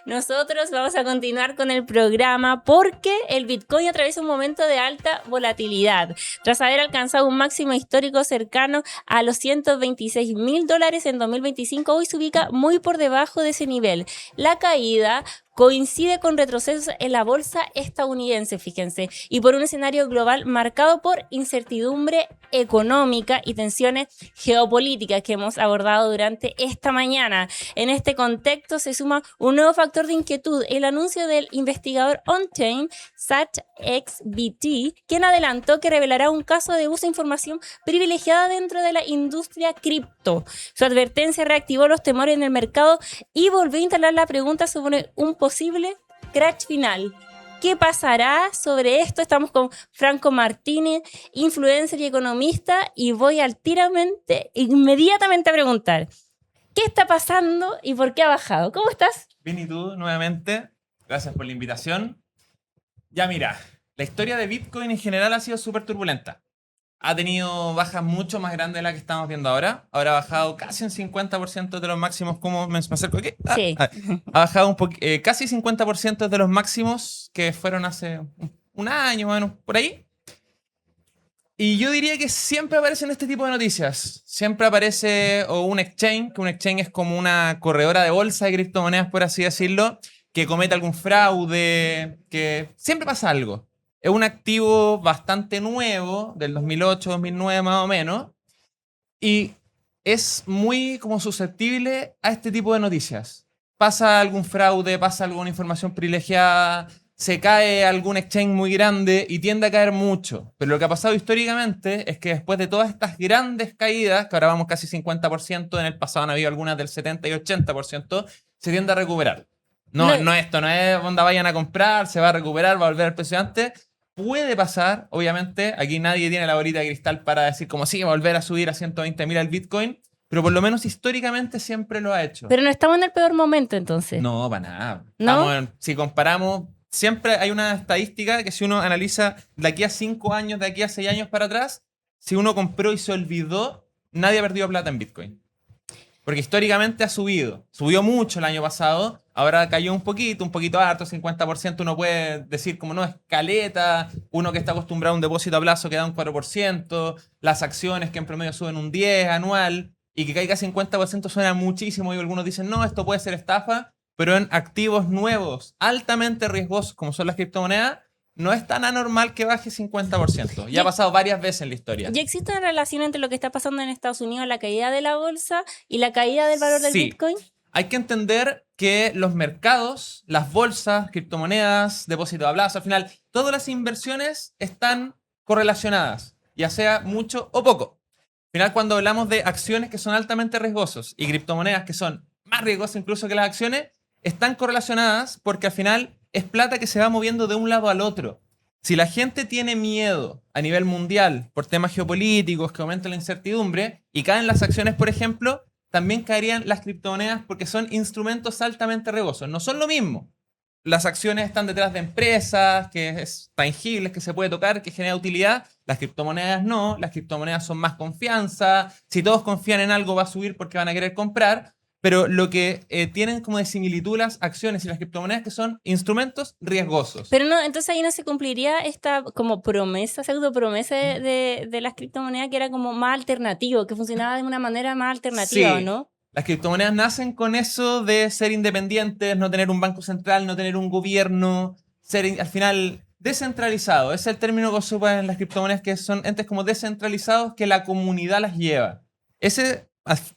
Nosotros vamos a continuar con el programa porque el Bitcoin atraviesa un momento de alta volatilidad. Tras haber alcanzado un máximo histórico cercano a los $126.000 en 2025, hoy se ubica muy por debajo de ese nivel. La caída coincide con retrocesos en la bolsa estadounidense, fíjense, y por un escenario global marcado por incertidumbre económica y tensiones geopolíticas que hemos abordado durante esta mañana. En este contexto se suma un nuevo factor de inquietud, el anuncio del investigador on-chain SatXBT, quien adelantó que revelará un caso de uso de información privilegiada dentro de la industria cripto. Su advertencia reactivó los temores en el mercado y volvió a instalar la pregunta sobre un posible crash final. ¿Qué pasará sobre esto? Estamos con Franco Martínez, influencer y economista, y voy inmediatamente a preguntar, ¿qué está pasando y por qué ha bajado? ¿Cómo estás? Bien, ¿y tú nuevamente? Gracias por la invitación. Ya mira, la historia de Bitcoin en general ha sido súper turbulenta. Ha tenido bajas mucho más grandes de las que estamos viendo ahora. Ahora ha bajado casi un 50% de los máximos. ¿Cómo me acerco aquí? Sí. Ha bajado casi 50% de los máximos que fueron hace un año, más o menos, por ahí. Y yo diría que siempre aparecen este tipo de noticias. Siempre aparece o un exchange, que un exchange es como una corredora de bolsa de criptomonedas, por así decirlo, que comete algún fraude, que siempre pasa algo. Es un activo bastante nuevo, del 2008, 2009 más o menos, y es muy como susceptible a este tipo de noticias. Pasa algún fraude, pasa alguna información privilegiada, se cae algún exchange muy grande y tiende a caer mucho. Pero lo que ha pasado históricamente es que después de todas estas grandes caídas, que ahora vamos casi 50%, en el pasado han habido algunas del 70 y 80%, se tiende a recuperar. No es onda vayan a comprar, se va a recuperar, va a volver al precio de antes. Puede pasar, obviamente, aquí nadie tiene la bolita de cristal para decir como sí, va a volver a subir a 120.000 el Bitcoin, pero por lo menos históricamente siempre lo ha hecho. Pero no estamos en el peor momento entonces. No, para nada. ¿No? Si comparamos, siempre hay una estadística que si uno analiza de aquí a 5 años, de aquí a 6 años para atrás, si uno compró y se olvidó, nadie ha perdido plata en Bitcoin. Porque históricamente ha subido. Subió mucho el año pasado, ahora cayó un poquito harto, 50%. Uno puede decir como no, es caleta. Uno que está acostumbrado a un depósito a plazo que da un 4%. Las acciones que en promedio suben un 10% anual y que caiga 50% suena muchísimo. Y algunos dicen, no, esto puede ser estafa. Pero en activos nuevos, altamente riesgosos como son las criptomonedas, no es tan anormal que baje 50%. Ya ha pasado varias veces en la historia. ¿Ya existe una relación entre lo que está pasando en Estados Unidos, la caída de la bolsa y la caída del valor del Bitcoin? Hay que entender que los mercados, las bolsas, criptomonedas, depósitos a plazo, al final, todas las inversiones están correlacionadas, ya sea mucho o poco. Al final, cuando hablamos de acciones que son altamente riesgosos y criptomonedas que son más riesgosas incluso que las acciones, están correlacionadas porque al final es plata que se va moviendo de un lado al otro. Si la gente tiene miedo a nivel mundial por temas geopolíticos que aumentan la incertidumbre y caen las acciones, por ejemplo, también caerían las criptomonedas porque son instrumentos altamente riesgosos. No son lo mismo. Las acciones están detrás de empresas, que es tangibles, que se puede tocar, que genera utilidad. Las criptomonedas no. Las criptomonedas son más confianza. Si todos confían en algo va a subir porque van a querer comprar. Pero lo que tienen como de similitud las acciones y las criptomonedas que son instrumentos riesgosos. Pero no, entonces ahí no se cumpliría esta como promesa, pseudo promesa de las criptomonedas que era como más alternativo, que funcionaba de una manera más alternativa, Sí. ¿no? Las criptomonedas nacen con eso de ser independientes, no tener un banco central, no tener un gobierno, ser al final descentralizado. Ese es el término que ocupan en las criptomonedas, que son entes como descentralizados que la comunidad las lleva.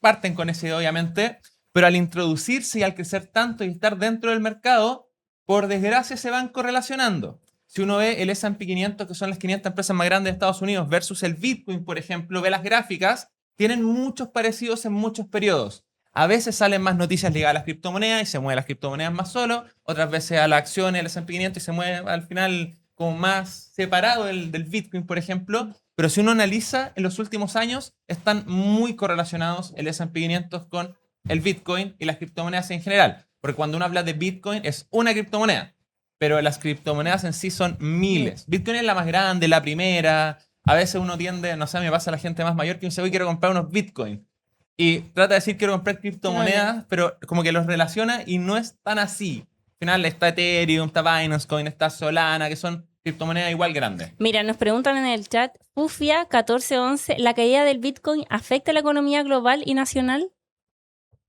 Parten con ese, obviamente, pero al introducirse y al crecer tanto y estar dentro del mercado, por desgracia se van correlacionando. Si uno ve el S&P 500, que son las 500 empresas más grandes de Estados Unidos, versus el Bitcoin, por ejemplo, ve las gráficas, tienen muchos parecidos en muchos periodos. A veces salen más noticias ligadas a las criptomonedas y se mueven las criptomonedas más solo, otras veces a las acciones del S&P 500 y se mueve al final como más separado del Bitcoin, por ejemplo. Pero si uno analiza en los últimos años, están muy correlacionados el S&P 500 con el Bitcoin y las criptomonedas en general. Porque cuando uno habla de Bitcoin es una criptomoneda, pero las criptomonedas en sí son miles. Bitcoin es la más grande, la primera. A veces uno tiende, no sé, me pasa a la gente más mayor que dice, hoy quiero comprar unos Bitcoin. Y trata de decir quiero comprar criptomonedas, pero como que los relaciona y no es tan así. final está Ethereum, está Binance Coin, está Solana, que son criptomonedas igual grandes. Mira, nos preguntan en el chat, Fufia 1411, ¿la caída del Bitcoin afecta a la economía global y nacional?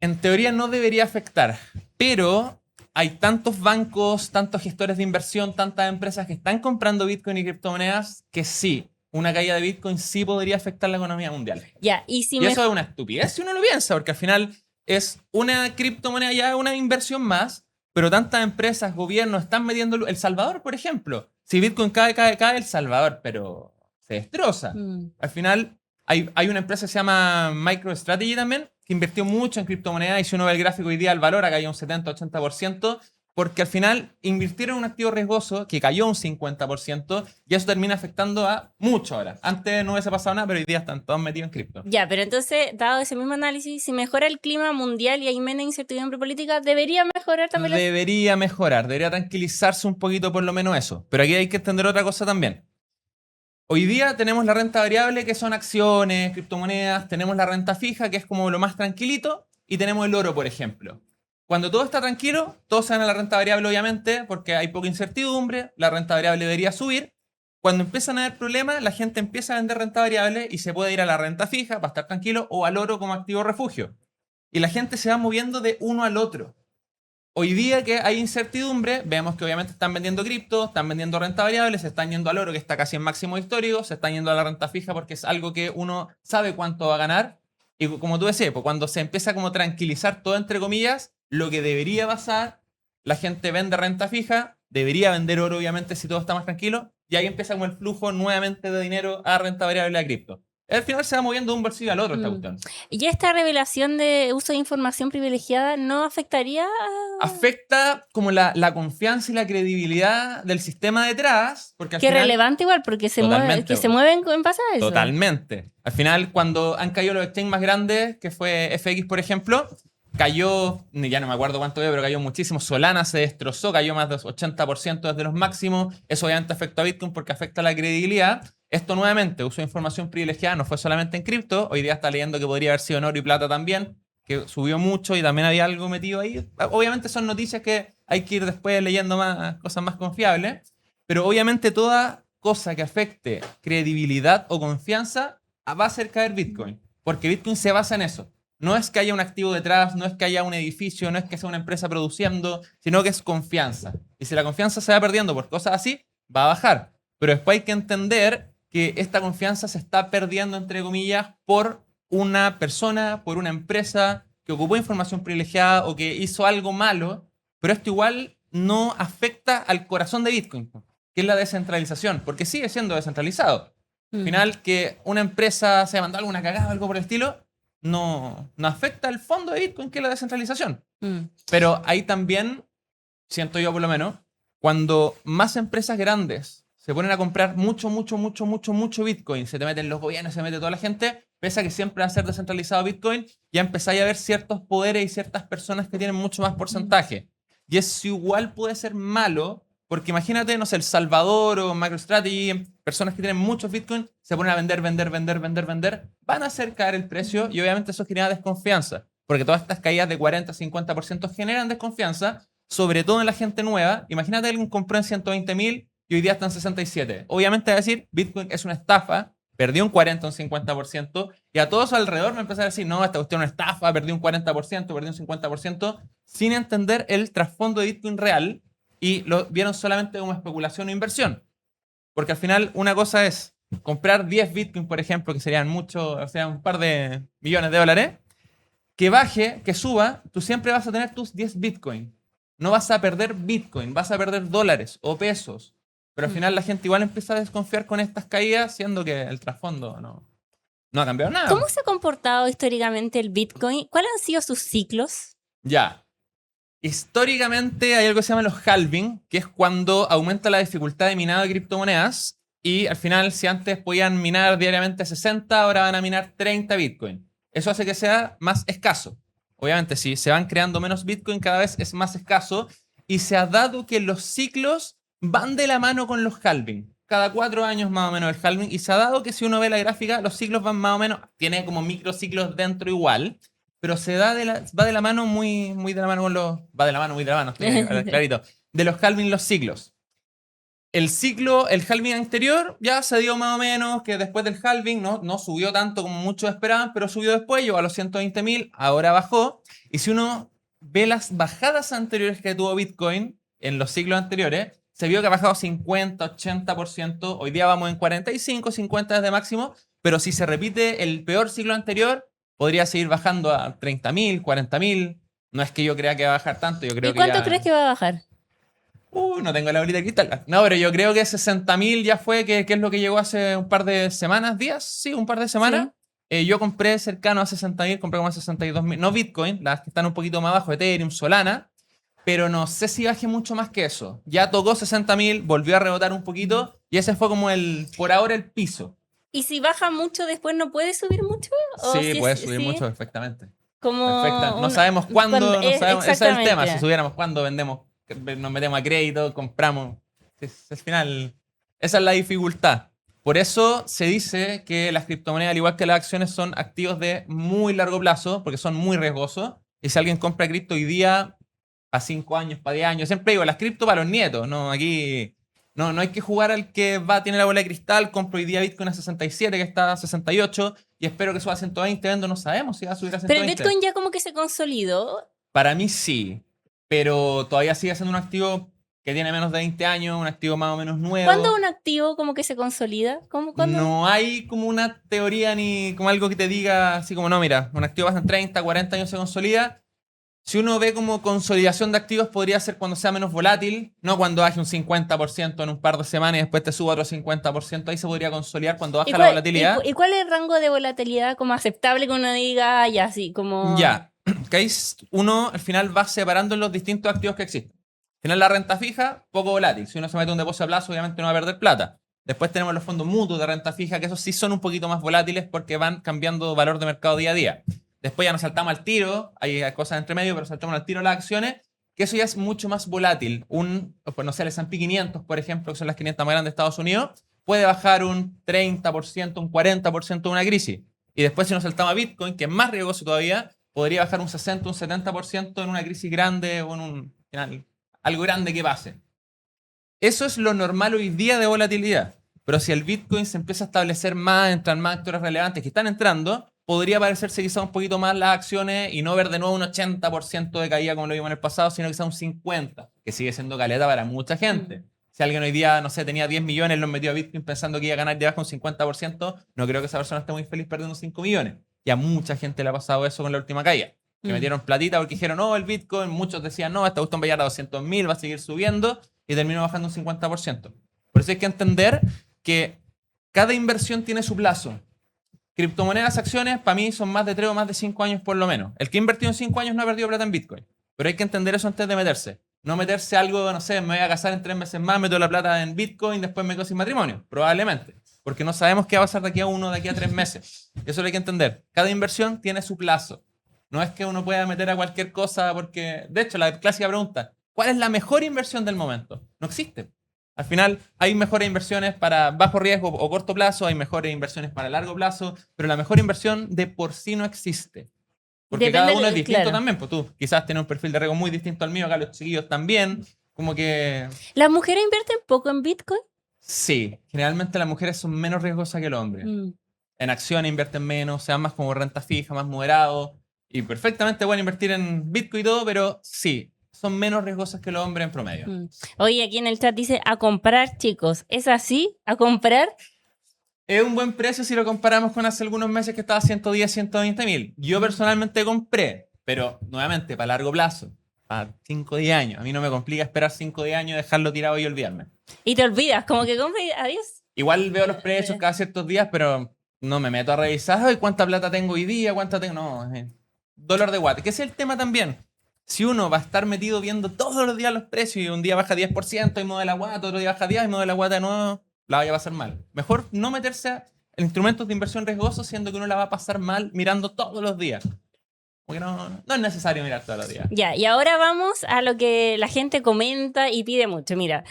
En teoría no debería afectar, pero hay tantos bancos, tantos gestores de inversión, tantas empresas que están comprando Bitcoin y criptomonedas que sí, una caída de Bitcoin sí podría afectar la economía mundial. Ya, y si Y eso es una estupidez si uno lo piensa, porque al final es una criptomoneda ya una inversión más, pero tantas empresas, gobiernos están metiendo... El Salvador, por ejemplo. Si Bitcoin cae El Salvador, pero se destroza. Al final hay una empresa que se llama MicroStrategy también, que invirtió mucho en criptomonedas y si uno ve el gráfico hoy día, el valor ha caído un 70-80%, porque al final invirtieron en un activo riesgoso que cayó un 50% y eso termina afectando a mucho ahora. Antes no hubiese pasado nada, pero hoy día están todos metidos en cripto. Ya, pero entonces, dado ese mismo análisis, si mejora el clima mundial y hay menos incertidumbre política, ¿debería mejorar también la... Debería mejorar, debería tranquilizarse un poquito por lo menos eso. Pero aquí hay que entender otra cosa también. Hoy día tenemos la renta variable, que son acciones, criptomonedas, tenemos la renta fija, que es como lo más tranquilito, y tenemos el oro, por ejemplo. Cuando todo está tranquilo, todos se van a la renta variable, obviamente, porque hay poca incertidumbre, la renta variable debería subir. Cuando empiezan a haber problemas, la gente empieza a vender renta variable y se puede ir a la renta fija para estar tranquilo o al oro como activo refugio. Y la gente se va moviendo de uno al otro. Hoy día que hay incertidumbre, vemos que obviamente están vendiendo cripto, están vendiendo renta variable, se están yendo al oro que está casi en máximo histórico, se están yendo a la renta fija porque es algo que uno sabe cuánto va a ganar. Y como tú decías, pues cuando se empieza como a tranquilizar todo entre comillas, lo que debería pasar, la gente vende renta fija, debería vender oro obviamente si todo está más tranquilo, y ahí empieza como el flujo nuevamente de dinero a renta variable a cripto. Al final se va moviendo de un bolsillo al otro esta cuestión. ¿Y esta revelación de uso de información privilegiada no afectaría? Afecta como la confianza y la credibilidad del sistema detrás. Porque al Qué final, relevante igual, porque se mueven en base a eso. Totalmente. Al final, cuando han caído los exchanges más grandes, que fue FX, por ejemplo, cayó, ya no me acuerdo cuánto pero cayó muchísimo. Solana se destrozó, cayó más del 80% desde los máximos. Eso obviamente afecta a Bitcoin porque afecta a la credibilidad. Esto nuevamente, uso de información privilegiada, no fue solamente en cripto. Hoy día está leyendo que podría haber sido en oro y plata también, que subió mucho y también había algo metido ahí. Obviamente son noticias que hay que ir después leyendo más cosas más confiables, pero obviamente toda cosa que afecte credibilidad o confianza va a hacer caer Bitcoin, porque Bitcoin se basa en eso. No es que haya un activo detrás, no es que haya un edificio, no es que sea una empresa produciendo, sino que es confianza. Y si la confianza se va perdiendo por cosas así, va a bajar. Pero después hay que entender que esta confianza se está perdiendo, entre comillas, por una persona, por una empresa que ocupó información privilegiada o que hizo algo malo, pero esto igual no afecta al corazón de Bitcoin, que es la descentralización, porque sigue siendo descentralizado. Al final, que una empresa se haya mandado alguna cagada o algo por el estilo, no afecta al fondo de Bitcoin, que es la descentralización. Pero ahí también, siento yo por lo menos, cuando más empresas grandes se ponen a comprar mucho Bitcoin, se te meten los gobiernos, se mete toda la gente, pese a que siempre va a ser descentralizado Bitcoin, ya empezáis a ver ciertos poderes y ciertas personas que tienen mucho más porcentaje. Y eso igual puede ser malo, porque imagínate, no sé, El Salvador o MicroStrategy, personas que tienen muchos Bitcoin, se ponen a vender, van a hacer caer el precio y obviamente eso genera desconfianza, porque todas estas caídas de 40-50% generan desconfianza, sobre todo en la gente nueva. Imagínate alguien compró en 120.000 y hoy día están 67. Obviamente va a decir, Bitcoin es una estafa, perdió un 40 o un 50%, y a todos alrededor me empezaron a decir, no, esta cuestión es una estafa, perdió un 40%, perdió un 50%, sin entender el trasfondo de Bitcoin real, y lo vieron solamente como especulación o inversión. Porque al final una cosa es comprar 10 Bitcoin, por ejemplo, que serían mucho, o sea, un par de millones de dólares, que baje, que suba, tú siempre vas a tener tus 10 Bitcoin. No vas a perder Bitcoin, vas a perder dólares o pesos. Pero al final la gente igual empieza a desconfiar con estas caídas, siendo que el trasfondo no ha cambiado nada. ¿Cómo se ha comportado históricamente el Bitcoin? ¿Cuáles han sido sus ciclos? Ya. Históricamente hay algo que se llama los halving, que es cuando aumenta la dificultad de minado de criptomonedas y al final si antes podían minar diariamente 60, ahora van a minar 30 Bitcoin. Eso hace que sea más escaso. Obviamente si se van creando menos Bitcoin cada vez es más escaso y se ha dado que los ciclos van de la mano con los halving. Cada 4 años más o menos el halving. Y se ha dado que si uno ve la gráfica, los ciclos van más o menos, tiene como microciclos dentro igual, pero va de la mano muy de la mano con los... Va de la mano, muy de la mano, estoy clarito. De los halving, los ciclos. El halving anterior ya se dio más o menos, que después del halving no subió tanto como muchos esperaban, pero subió después, llegó a los 120.000, ahora bajó. Y si uno ve las bajadas anteriores que tuvo Bitcoin en los ciclos anteriores, se vio que ha bajado 50, 80%. Hoy día vamos en 45, 50 desde máximo, pero si se repite el peor ciclo anterior, podría seguir bajando a 30.000, 40.000. No es que yo crea que va a bajar tanto, yo creo ¿Y que cuánto ya... crees que va a bajar? No tengo la bolita de cristal. No, pero yo creo que 60.000 ya fue, que es lo que llegó hace un par de semanas, días, sí, un par de semanas. Yo compré cercano a 60.000, compré como a 62.000, no Bitcoin, las que están un poquito más abajo, Ethereum, Solana, pero no sé si baje mucho más que eso. Ya tocó 60.000, volvió a rebotar un poquito y ese fue como por ahora el piso. ¿Y si baja mucho después no puede subir mucho? ¿O Sí, si puede subir sí? mucho, perfectamente. Como Perfecta. No sabemos cuándo, no sabemos, ese es el tema. Si exactamente. subiéramos cuándo, vendemos, nos metemos a crédito, compramos. Al final, esa es la dificultad. Por eso se dice que las criptomonedas, al igual que las acciones, son activos de muy largo plazo, porque son muy riesgosos. Y si alguien compra cripto hoy día, para 5 años, para 10 años, siempre digo, las cripto para los nietos, ¿no? Aquí no hay que jugar al que tiene la bola de cristal, compro hoy día Bitcoin a 67, que está a 68, y espero que suba a 120, vendo, no sabemos si va a subir a Pero el 120. Bitcoin ya como que se consolidó. Para mí sí, pero todavía sigue siendo un activo que tiene menos de 20 años, un activo más o menos nuevo. ¿Cuándo un activo como que se consolida? ¿Cuándo? No hay como una teoría ni como algo que te diga así como, no, mira, un activo pasa en 30, 40 años se consolida. Si uno ve como consolidación de activos, podría ser cuando sea menos volátil, no cuando baje un 50% en un par de semanas y después te suba otro 50%. Ahí se podría consolidar cuando baja la volatilidad. ¿Y cuál es el rango de volatilidad como aceptable que uno diga, ya así, como... Ya, que ahí uno al final va separando los distintos activos que existen. Al final la renta fija, poco volátil. Si uno se mete un depósito a plazo, obviamente no va a perder plata. Después tenemos los fondos mutuos de renta fija, que esos sí son un poquito más volátiles porque van cambiando valor de mercado día a día. Después ya nos saltamos al tiro, hay cosas entre medio, pero saltamos al tiro las acciones, que eso ya es mucho más volátil. Pues no sé, el S&P 500, por ejemplo, que son las 500 más grandes de Estados Unidos, puede bajar un 30%, un 40% de una crisis. Y después si nos saltamos a Bitcoin, que es más riesgoso todavía, podría bajar un 60, un 70% en una crisis grande o en algo grande que pase. Eso es lo normal hoy día de volatilidad. Pero si el Bitcoin se empieza a establecer más, entran más actores relevantes que están entrando, podría parecerse quizá un poquito más las acciones y no ver de nuevo un 80% de caída como lo vimos en el pasado, sino quizá un 50%, que sigue siendo caleta para mucha gente. Si alguien hoy día, no sé, tenía 10 millones, los metió a Bitcoin pensando que iba a ganar de abajo un 50%, no creo que esa persona esté muy feliz perdiendo 5 millones. Y a mucha gente le ha pasado eso con la última caída. Que metieron platita porque dijeron, no, el Bitcoin, muchos decían, no, esta cuestión va a llegar a 200.000, va a seguir subiendo, y terminó bajando un 50%. Por eso hay que entender que cada inversión tiene su plazo. Criptomonedas, acciones, para mí son más de 3 o más de 5 años por lo menos. El que ha invertido en 5 años no ha perdido plata en Bitcoin. Pero hay que entender eso antes de meterse. No meterse algo, no sé, me voy a casar en 3 meses más, meto la plata en Bitcoin, después me quedo sin matrimonio. Probablemente. Porque no sabemos qué va a pasar de aquí a 1, de aquí a 3 meses. Eso lo hay que entender. Cada inversión tiene su plazo. No es que uno pueda meter a cualquier cosa porque... De hecho, la clásica pregunta, ¿cuál es la mejor inversión del momento? No existe. Al final, hay mejores inversiones para bajo riesgo o corto plazo, hay mejores inversiones para largo plazo, pero la mejor inversión de por sí no existe. Porque Depende cada uno es distinto claro. también. Pues tú quizás tienes un perfil de riesgo muy distinto al mío, acá los chiquillos también. Como que... ¿Las mujeres invierten poco en Bitcoin? Sí, generalmente las mujeres son menos riesgosas que los hombres. En acciones invierten menos, sean más como renta fija, más moderado. Y perfectamente pueden invertir en Bitcoin y todo, pero sí, son menos riesgosas que los hombres en promedio. Oye, aquí en el chat dice a comprar, chicos. ¿Es así? ¿A comprar? Es un buen precio si lo comparamos con hace algunos meses que estaba a 110, 120 mil. Yo personalmente compré, pero nuevamente para largo plazo, para 5 o 10 años. A mí no me complica esperar 5 o 10 años, dejarlo tirado y olvidarme. Y te olvidas, como que compras y adiós. Igual veo los precios cada ciertos días, pero no me meto a revisar, ay, cuánta plata tengo hoy día, cuánta tengo... No, dolor de guate. Que ese es el tema también. Si uno va a estar metido viendo todos los días los precios y un día baja 10% y mueve la guata, otro día baja 10 y mueve la guata de nuevo, la vaya a pasar mal. Mejor no meterse en instrumentos de inversión riesgosos, siendo que uno la va a pasar mal mirando todos los días. Porque no es necesario mirar todos los días. Ya, y ahora vamos a lo que la gente comenta y pide mucho. Mira,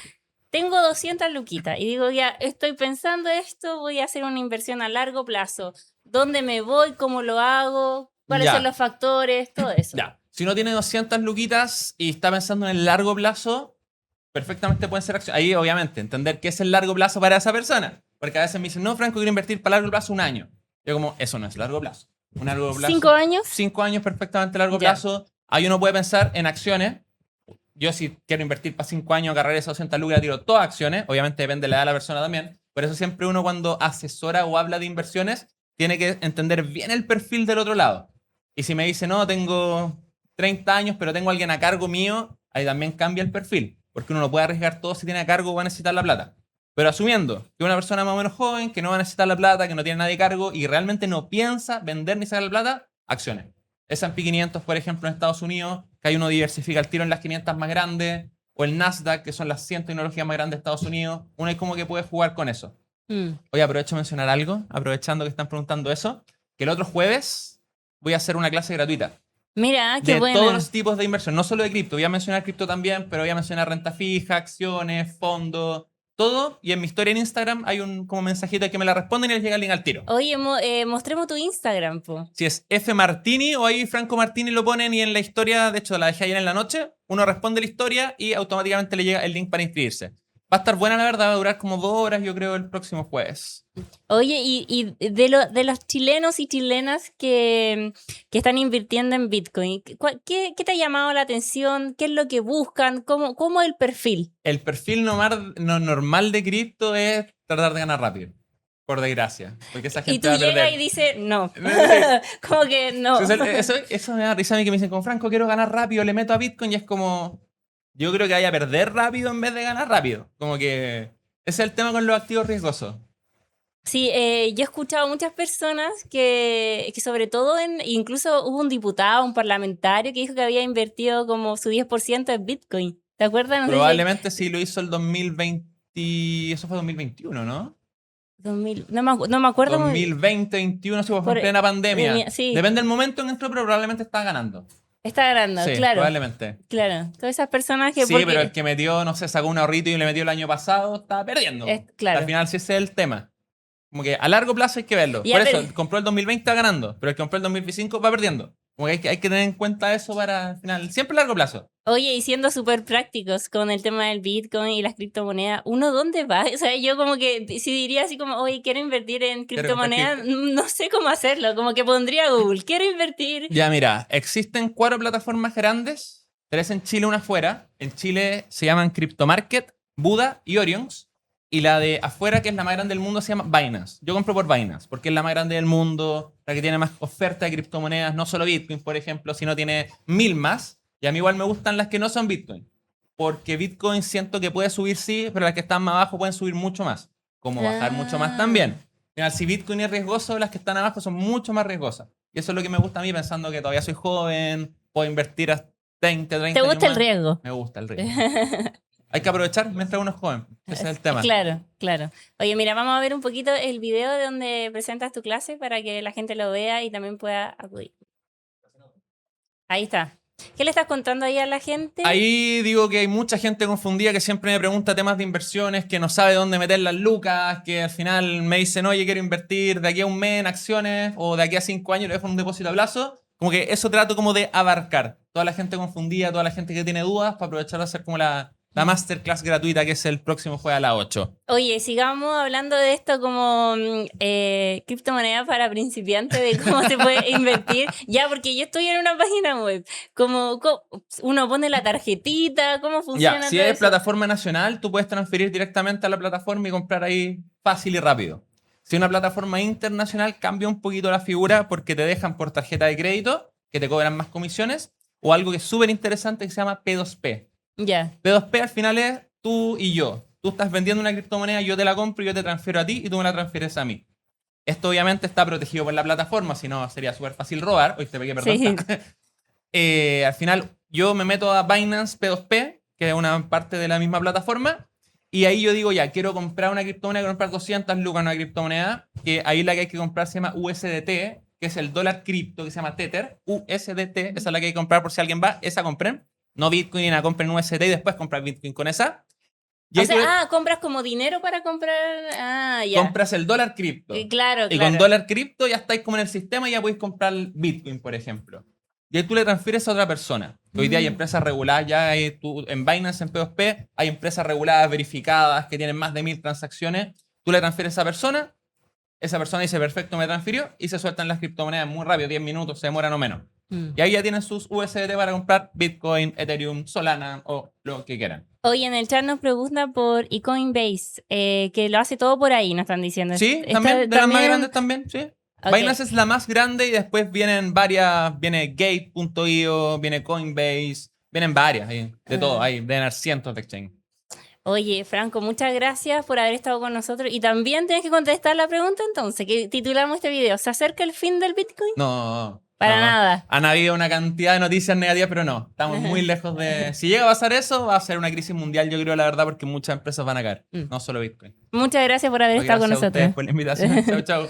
tengo 200 luquitas y digo, ya, estoy pensando esto, voy a hacer una inversión a largo plazo. ¿Dónde me voy? ¿Cómo lo hago? ¿Cuáles Ya. son los factores? Todo eso. Ya. Si uno tiene 200 luquitas y está pensando en el largo plazo, perfectamente pueden ser acciones. Ahí, obviamente, entender qué es el largo plazo para esa persona. Porque a veces me dicen, no, Franco, quiero invertir para largo plazo 1 año. Yo como, eso no es largo plazo. Un largo plazo. 5 años. 5 años perfectamente largo Ya. plazo. Ahí uno puede pensar en acciones. Yo si quiero invertir para 5 años, agarrar esas 200 lucas, tiro todas acciones. Obviamente depende de la edad de la persona también. Por eso siempre uno cuando asesora o habla de inversiones, tiene que entender bien el perfil del otro lado. Y si me dice, no, tengo 30 años, pero tengo a alguien a cargo mío, ahí también cambia el perfil. Porque uno no puede arriesgar todo si tiene a cargo o va a necesitar la plata. Pero asumiendo que una persona más o menos joven, que no va a necesitar la plata, que no tiene nadie a cargo y realmente no piensa vender ni sacar la plata, acciones. S&P 500, por ejemplo, en Estados Unidos, que hay uno diversifica el tiro en las 500 más grandes, o el Nasdaq, que son las 100 tecnologías más grandes de Estados Unidos, uno es como que puede jugar con eso. Oye, aprovecho de mencionar algo, aprovechando que están preguntando eso, que el otro jueves voy a hacer una clase gratuita Mira, qué de bueno. todos los tipos de inversión, no solo de cripto. Voy a mencionar cripto también, pero voy a mencionar renta fija, acciones, fondos, todo. Y en mi historia en Instagram hay un como mensajito que me la responden y les llega el link al tiro. Oye, mostremos tu Instagram, po. Si es F Martini o ahí Franco Martini lo ponen y en la historia, de hecho la dejé ayer en la noche, uno responde la historia y automáticamente le llega el link para inscribirse. Va a estar buena, la verdad, va a durar como 2 horas, yo creo, el próximo jueves. Oye, y de los chilenos y chilenas que están invirtiendo en Bitcoin, ¿qué te ha llamado la atención? ¿Qué es lo que buscan? ¿Cómo es el perfil? El perfil normal de cripto es tratar de ganar rápido, por desgracia. Porque esa Y gente tú va a perder. llegas y dices, no. Como que no. Eso me da risa a mí que me dicen, con Franco, quiero ganar rápido, le meto a Bitcoin y es como, yo creo que vaya a perder rápido en vez de ganar rápido. Como que ese es el tema con los activos riesgosos. Sí, yo he escuchado a muchas personas que sobre todo incluso hubo un diputado, un parlamentario que dijo que había invertido como su 10% en Bitcoin. ¿Te acuerdas? No sé si- Probablemente sí lo hizo el 2020, eso fue 2021, ¿no? 2000, no me acuerdo muy 2020, 2021, sí, pues fue Por- en plena pandemia. sí. Depende del momento en que entró, pero probablemente está ganando. Está ganando, Sí, claro. probablemente. Claro. Todas esas personas que Sí, pero el que metió, no sé, sacó un ahorrito y le metió el año pasado, está perdiendo. claro. Al final sí ese es el tema. Como que a largo plazo hay que verlo. Ya, Por eso, pero- compró el 2020 va ganando, pero el que compró el 2025 va perdiendo. Como que hay que tener en cuenta eso para al final. Siempre a largo plazo. Oye, y siendo súper prácticos con el tema del Bitcoin y las criptomonedas, ¿uno dónde va? O sea, yo como que si diría así como, oye, quiero invertir en Quiero criptomonedas, no sé cómo hacerlo. Como que pondría Google, quiero invertir. Ya, mira, existen 4 plataformas grandes, 3 en Chile, una afuera. En Chile se llaman CryptoMarket, Buda y Orions. Y la de afuera, que es la más grande del mundo, se llama Binance. Yo compro por Binance, porque es la más grande del mundo, la que tiene más oferta de criptomonedas, no solo Bitcoin, por ejemplo, sino tiene 1000 más. Y a mí igual me gustan las que no son Bitcoin. Porque Bitcoin siento que puede subir sí, pero las que están más abajo pueden subir mucho más. Como bajar mucho más también. Al final, si Bitcoin es riesgoso, las que están abajo son mucho más riesgosas. Y eso es lo que me gusta a mí, pensando que todavía soy joven, puedo invertir hasta 20, 30 ¿Te años gusta el más. riesgo? Me gusta el riesgo. Hay que aprovechar mientras uno es joven. Ese es el tema. Claro, claro. Oye, mira, vamos a ver un poquito el video de donde presentas tu clase para que la gente lo vea y también pueda acudir. Ahí está. ¿Qué le estás contando ahí a la gente? Ahí digo que hay mucha gente confundida que siempre me pregunta temas de inversiones, que no sabe dónde meter las lucas, que al final me dicen, oye, quiero invertir de aquí a un mes en acciones o de aquí a 5 años le dejo un depósito a plazo. Como que eso trato como de abarcar. Toda la gente confundida, toda la gente que tiene dudas, para aprovechar de hacer como la masterclass gratuita que es el próximo jueves a las 8. Oye, sigamos hablando de esto como criptomoneda para principiantes, de cómo se puede invertir. Ya, porque yo estoy en una página web. Uno pone la tarjetita, ¿cómo funciona Ya, si todo es eso? plataforma nacional, tú puedes transferir directamente a la plataforma y comprar ahí fácil y rápido. Si es una plataforma internacional, cambia un poquito la figura porque te dejan por tarjeta de crédito, que te cobran más comisiones, o algo que es súper interesante que se llama P2P. Ya. P2P al final es tú y yo. Tú estás vendiendo una criptomoneda, yo te la compro y yo te transfiero a ti y tú me la transfieres a mí. Esto obviamente está protegido por la plataforma, si no sería súper fácil robar. Hoy te pegué, perdón. Sí. Al final yo me meto a Binance P2P, que es una parte de la misma plataforma, y ahí yo digo, ya, quiero comprar una criptomoneda, quiero comprar 200 lucas en una criptomoneda, que ahí la que hay que comprar se llama USDT, que es el dólar cripto, que se llama Tether, USDT, esa es la que hay que comprar por si alguien va, esa compren. No Bitcoin, ni la compren USDT y después comprar Bitcoin con esa. Y O ahí tú sea, compras como dinero para comprar. Ah, ya. compras el dólar cripto. Claro, Y claro. con dólar cripto ya estáis como en el sistema y ya podéis comprar Bitcoin, por ejemplo. Y ahí tú le transfieres a otra persona. Hoy día hay empresas reguladas, ya hay en Binance, en P2P, hay empresas reguladas, verificadas, que tienen más de 1000 transacciones. Tú le transfieres a esa persona dice, perfecto, me transfirió, y se sueltan las criptomonedas muy rápido, 10 minutos, se demoran o menos. Y ahí ya tienen sus USDT para comprar Bitcoin, Ethereum, Solana o lo que quieran. Hoy en el chat nos pregunta por eCoinbase, que lo hace todo por ahí, nos están diciendo. Sí, también, de las más grandes también, sí. Ok. Binance es la más grande y después vienen varias, viene Gate.io, viene Coinbase, vienen varias, de todo, hay deben haber cientos de exchange. Oye, Franco, muchas gracias por haber estado con nosotros. Y también tienes que contestar la pregunta entonces, que titulamos este video. ¿Se acerca el fin del Bitcoin? No. Para no. nada. Han habido una cantidad de noticias negativas, pero no. Estamos muy lejos de... Si llega a pasar eso, va a ser una crisis mundial, yo creo, la verdad, porque muchas empresas van a caer. No solo Bitcoin. Muchas gracias por haber estado con Gracias a nosotros. ustedes por la invitación. Chau, chau.